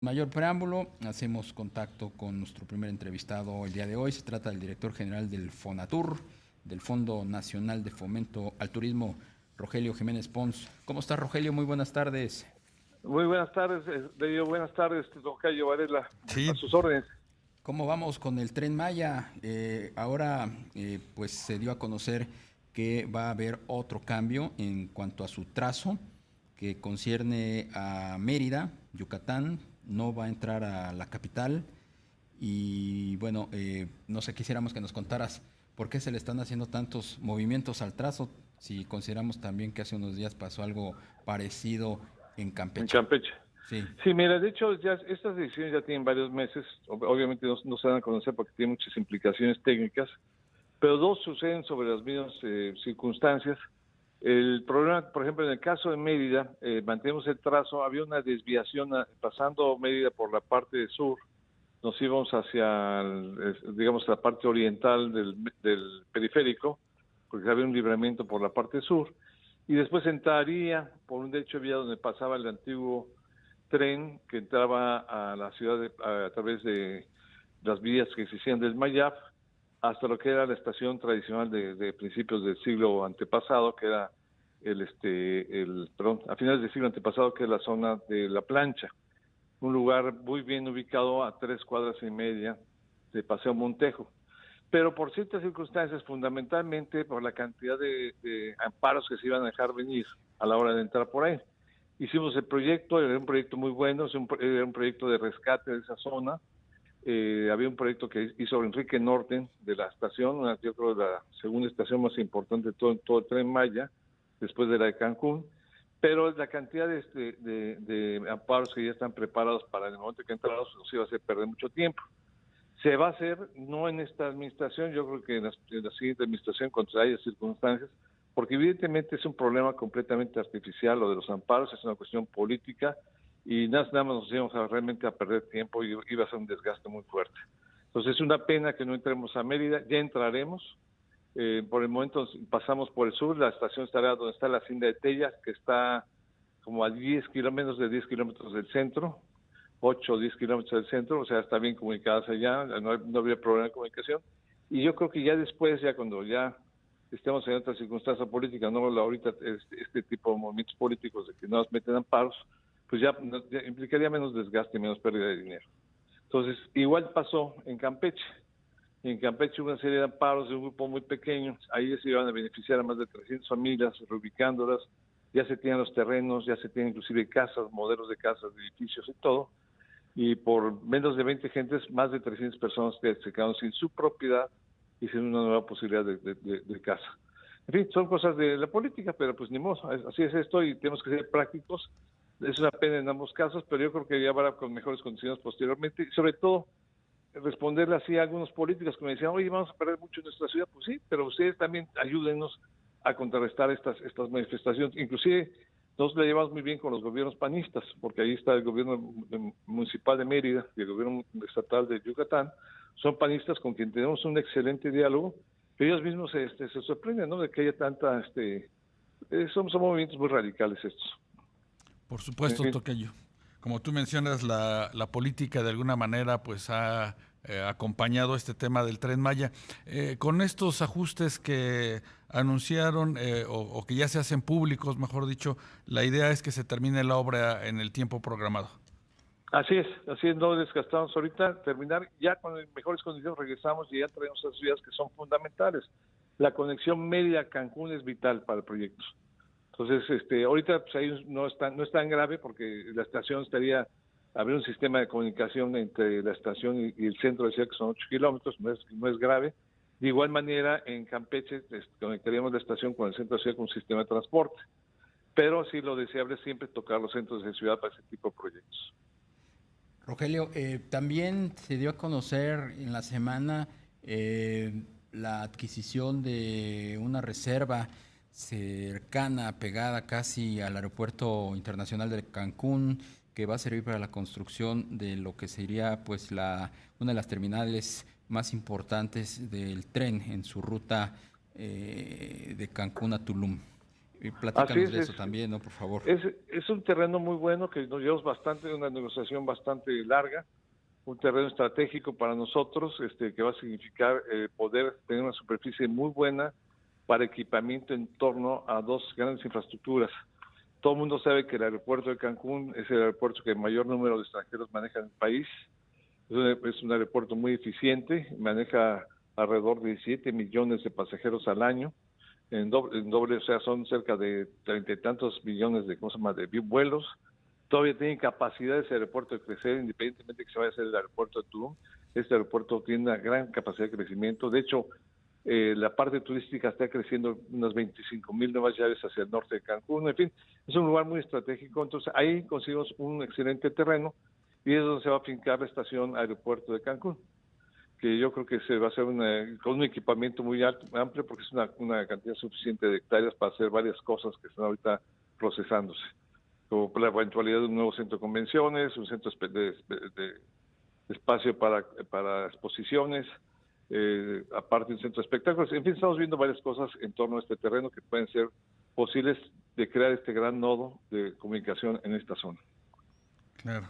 Mayor preámbulo, hacemos contacto con nuestro primer entrevistado el día de hoy. Se trata del director general del FONATUR, del Fondo Nacional de Fomento al Turismo, Rogelio Jiménez Pons. ¿Cómo está, Rogelio? Muy buenas tardes. Muy buenas tardes, Leyo, buenas tardes, don Cayo Varela, a Sí, sus órdenes. ¿Cómo vamos con el Tren Maya? Ahora pues se dio a conocer que va a haber otro cambio en cuanto a su trazo que concierne a Mérida, Yucatán, no va a entrar a la capital y bueno, no sé, quisiéramos que nos contaras por qué se le están haciendo tantos movimientos al trazo, si consideramos también que hace unos días pasó algo parecido en En Campeche. Campeche. Sí. Sí, mira, de hecho, ya estas decisiones ya tienen varios meses, obviamente no se dan a conocer porque tienen muchas implicaciones técnicas, pero dos suceden sobre las mismas circunstancias. El problema, por ejemplo, en el caso de Mérida, mantenemos el trazo, había una desviación pasando Mérida por la parte sur, nos íbamos hacia, digamos, la parte oriental del periférico, porque había un libramiento por la parte sur, y después entraría por un derecho de vía donde pasaba el antiguo tren que entraba a la ciudad a través de las vías que existían del Mayab hasta lo que era la estación tradicional de principios del siglo antepasado, que era perdón, a finales del siglo antepasado, que es la zona de La Plancha, un lugar muy bien ubicado a 3 cuadras y media de Paseo Montejo. Pero por ciertas circunstancias, fundamentalmente por la cantidad de amparos que se iban a dejar venir a la hora de entrar por ahí. Hicimos el proyecto, era un proyecto muy bueno, era un proyecto de rescate de esa zona. Había un proyecto que hizo Enrique Norten de la estación, yo creo la segunda estación más importante de todo el Tren Maya, después de la de Cancún, pero la cantidad de amparos que ya están preparados para el momento que entramos nos iba a hacer perder mucho tiempo. Se va a hacer, no en esta administración, yo creo que en la siguiente administración, cuando haya circunstancias, porque evidentemente es un problema completamente artificial lo de los amparos, es una cuestión política y nada más nos íbamos realmente a perder tiempo y iba a ser un desgaste muy fuerte. Entonces es una pena que no entremos a Mérida, ya entraremos. Por el momento pasamos por el sur, la estación estará donde está la hacienda de Tellas, que está como a 10 kilómetros, menos de 10 kilómetros del centro, 8 o 10 kilómetros del centro, o sea, está bien comunicadas allá, no habría problema de comunicación. Y yo creo que ya después, ya cuando ya estemos en otra circunstancia política, no ahorita este tipo de movimientos políticos de que no nos meten amparos, pues ya implicaría menos desgaste y menos pérdida de dinero. Entonces, igual pasó en Campeche. En Campeche hubo una serie de amparos de un grupo muy pequeño, ahí se iban a beneficiar a más de 300 familias, reubicándolas, ya se tienen los terrenos, ya se tienen inclusive casas, modelos de casas, de edificios y todo, y por menos de 20 gentes, más de 300 personas que se quedaron sin su propiedad y sin una nueva posibilidad de casa. En fin, son cosas de la política, pero pues ni modo, así es esto y tenemos que ser prácticos. Es una pena en ambos casos, pero yo creo que ya habrá con mejores condiciones posteriormente y sobre todo responderle así a algunos políticos que me decían, oye, vamos a perder mucho en nuestra ciudad, pues sí, pero ustedes también ayúdennos a contrarrestar estas manifestaciones. Inclusive nosotros la llevamos muy bien con los gobiernos panistas, porque ahí está el gobierno municipal de Mérida y el gobierno estatal de Yucatán, son panistas con quien tenemos un excelente diálogo, pero ellos mismos se sorprenden, ¿no?, de que haya tanta, son movimientos muy radicales estos. por En supuesto, fin. tocayo. Como tú mencionas, la política de alguna manera pues ha acompañado este tema del Tren Maya. Con estos ajustes que anunciaron o que ya se hacen públicos, mejor dicho, la idea es que se termine la obra en el tiempo programado. Así es, no desgastamos ahorita, terminar ya con mejores condiciones, regresamos y ya traemos esas vías que son fundamentales. La conexión Mérida-Cancún es vital para el proyecto. Entonces, ahorita pues, ahí no es tan grave porque la estación habría un sistema de comunicación entre la estación y el centro de ciudad que son 8 kilómetros, no es grave. De igual manera, en Campeche conectaríamos la estación con el centro de ciudad con un sistema de transporte. Pero sí lo deseable es siempre tocar los centros de ciudad para ese tipo de proyectos. Rogelio, también se dio a conocer en la semana la adquisición de una reserva cercana, pegada casi al Aeropuerto Internacional de Cancún, que va a servir para la construcción de lo que sería pues una de las terminales más importantes del tren en su ruta de Cancún a Tulum. Y Así platícanos de eso también, ¿no? Por favor. es un terreno muy bueno que nos llevamos bastante, una negociación bastante larga, un terreno estratégico para nosotros, que va a significar poder tener una superficie muy buena para equipamiento en torno a dos grandes infraestructuras. Todo el mundo sabe que el aeropuerto de Cancún es el aeropuerto que mayor número de extranjeros maneja en el país. Es un aeropuerto muy eficiente, maneja alrededor de 17 millones de pasajeros al año. En doble, o sea, son cerca de 30 y tantos millones de, de vuelos. Todavía tiene capacidad ese aeropuerto de crecer, independientemente de que se vaya a hacer el aeropuerto de Tulum. Este aeropuerto tiene una gran capacidad de crecimiento. De hecho, la parte turística está creciendo unas 25,000 nuevas llaves hacia el norte de Cancún. En fin, es un lugar muy estratégico. Entonces, ahí conseguimos un excelente terreno y es donde se va a fincar la estación aeropuerto de Cancún, que yo creo que se va a hacer con un equipamiento muy amplio, porque es una cantidad suficiente de hectáreas para hacer varias cosas que están ahorita procesándose, como la eventualidad de un nuevo centro de convenciones, un centro de espacio para exposiciones, aparte un centro de espectáculos. En fin, estamos viendo varias cosas en torno a este terreno que pueden ser posibles de crear este gran nodo de comunicación en esta zona. Claro.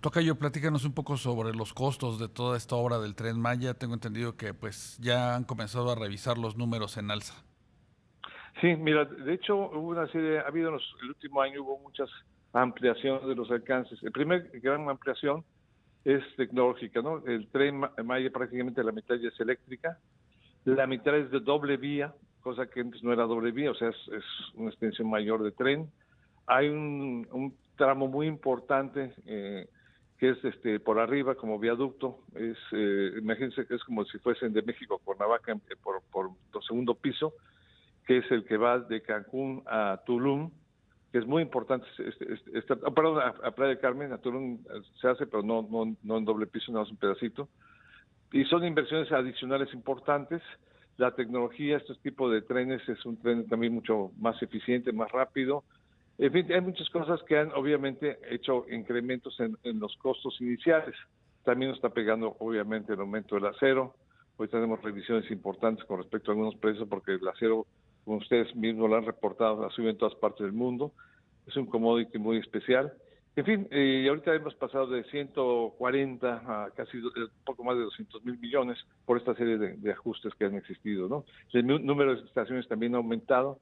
Tocayo, platícanos un poco sobre los costos de toda esta obra del Tren Maya. Tengo entendido que pues ya han comenzado a revisar los números en alza. Sí, mira, de hecho hubo una serie, el último año hubo muchas ampliaciones de los alcances. El primer gran ampliación es tecnológica, ¿no? El Tren Maya prácticamente la mitad ya es eléctrica, la mitad es de doble vía, cosa que antes no era doble vía, o sea, es una extensión mayor de tren. Hay un tramo muy importante que es por arriba como viaducto, imagínense que es como si fuesen de México a Cuernavaca por el segundo piso, que es el que va de Cancún a Tulum, que es muy importante, perdón, a Playa del Carmen, a Tulum se hace, pero no en doble piso, no es un pedacito, y son inversiones adicionales importantes. La tecnología, este tipo de trenes, es un tren también mucho más eficiente, más rápido. En fin, hay muchas cosas que han obviamente hecho incrementos en los costos iniciales. También nos está pegando obviamente el aumento del acero. Hoy tenemos revisiones importantes con respecto a algunos precios, porque el acero, como ustedes mismos lo han reportado, ha subido en todas partes del mundo. Es un commodity muy especial. En fin, y ahorita hemos pasado de 140 a casi un poco más de 200,000 millones por esta serie de ajustes que han existido, ¿no? El número de estaciones también ha aumentado,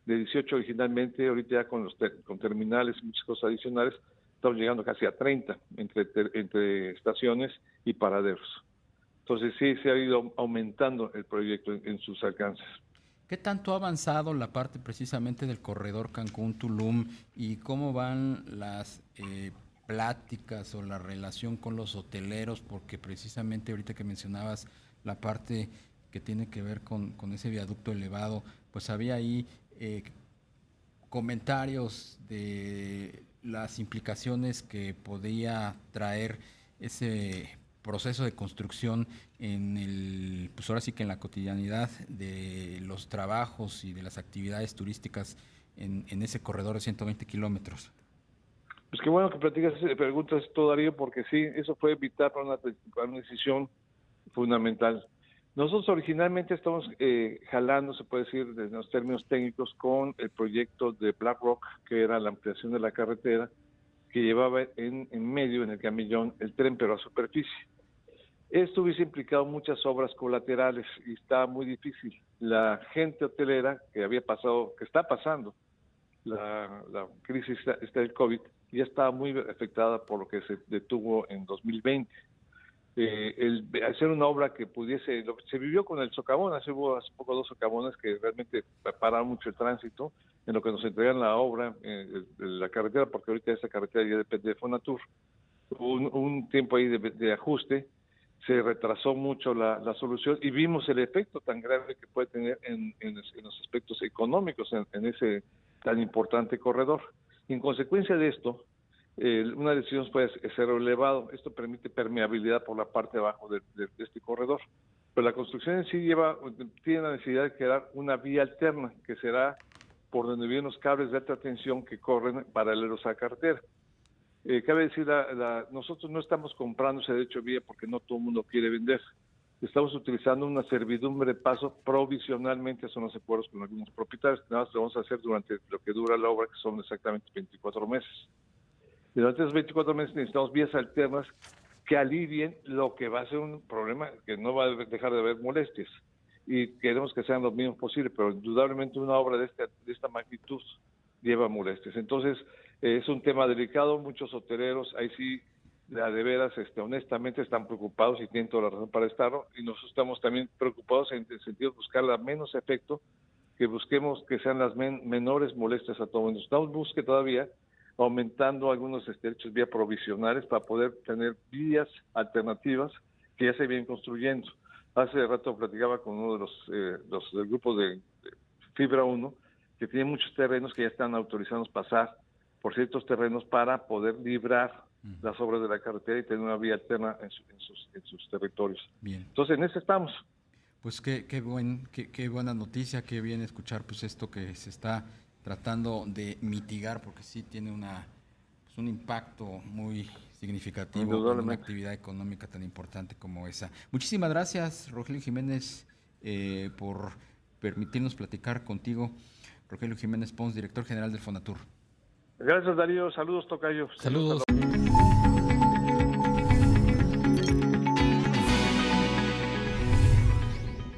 de 18 originalmente, ahorita ya con terminales y muchas cosas adicionales, estamos llegando casi a 30 entre estaciones y paraderos. Entonces sí, se ha ido aumentando el proyecto en sus alcances. ¿Qué tanto ha avanzado la parte precisamente del corredor Cancún-Tulum y cómo van las pláticas o la relación con los hoteleros? Porque precisamente ahorita que mencionabas la parte que tiene que ver con ese viaducto elevado, pues había ahí comentarios de las implicaciones que podía traer ese proceso de construcción pues ahora sí que en la cotidianidad de los trabajos y de las actividades turísticas en ese corredor de 120 kilómetros. Pues qué bueno que preguntas esto, Darío, porque sí, eso fue vital para una decisión fundamental. Nosotros originalmente estamos jalando, se puede decir, en los términos técnicos, con el proyecto de Black Rock, que era la ampliación de la carretera, que llevaba en medio, en el camellón, el tren, pero a superficie. Esto hubiese implicado muchas obras colaterales y está muy difícil. La gente hotelera que está pasando la crisis del COVID, ya estaba muy afectada por lo que se detuvo en 2020. El hacer una obra que se vivió con el socavón, hace poco 2 socavones que realmente pararon mucho el tránsito, en lo que nos entregan la obra, la carretera, porque ahorita esa carretera ya depende de Fonatur. Hubo un tiempo ahí de ajuste, se retrasó mucho la solución y vimos el efecto tan grave que puede tener en los aspectos económicos en ese tan importante corredor. En consecuencia de esto, una decisión puede ser elevado. Esto permite permeabilidad por la parte de abajo de este corredor. Pero la construcción en sí tiene la necesidad de crear una vía alterna, que será por donde vienen los cables de alta tensión que corren paralelos a la carretera. Cabe decir, nosotros no estamos comprando ese derecho de vía porque no todo el mundo quiere vender. estamos utilizando una servidumbre de paso provisionalmente, son los acuerdos con algunos propietarios, nada más lo vamos a hacer durante lo que dura la obra, que son exactamente 24 meses. Y durante esos 24 meses necesitamos vías alternas que alivien lo que va a ser un problema, que no va a dejar de haber molestias. Y queremos que sean lo mínimo posible, pero indudablemente una obra de esta magnitud lleva molestias. Entonces, es un tema delicado, muchos hoteleros, ahí sí, de veras, honestamente están preocupados y tienen toda la razón para estarlo, y nosotros estamos también preocupados en el sentido de buscar la menos efecto, que busquemos que sean las menores molestias a todo el mundo. Estamos buscando todavía aumentando algunos derechos vía provisionales para poder tener vías alternativas que ya se vienen construyendo. Hace rato platicaba con uno de los del grupo de Fibra 1, que tiene muchos terrenos que ya están autorizados pasar por ciertos terrenos para poder librar las obras de la carretera y tener una vía alterna en sus territorios. Bien. Entonces, en eso estamos. Pues qué buena noticia, qué bien escuchar pues esto que se está tratando de mitigar, porque sí tiene un impacto muy significativo en una actividad económica tan importante como esa. Muchísimas gracias, Rogelio Jiménez, por permitirnos platicar contigo. Rogelio Jiménez Pons, director general del Fonatur. Gracias, Darío. Saludos, tocayo. Saludos.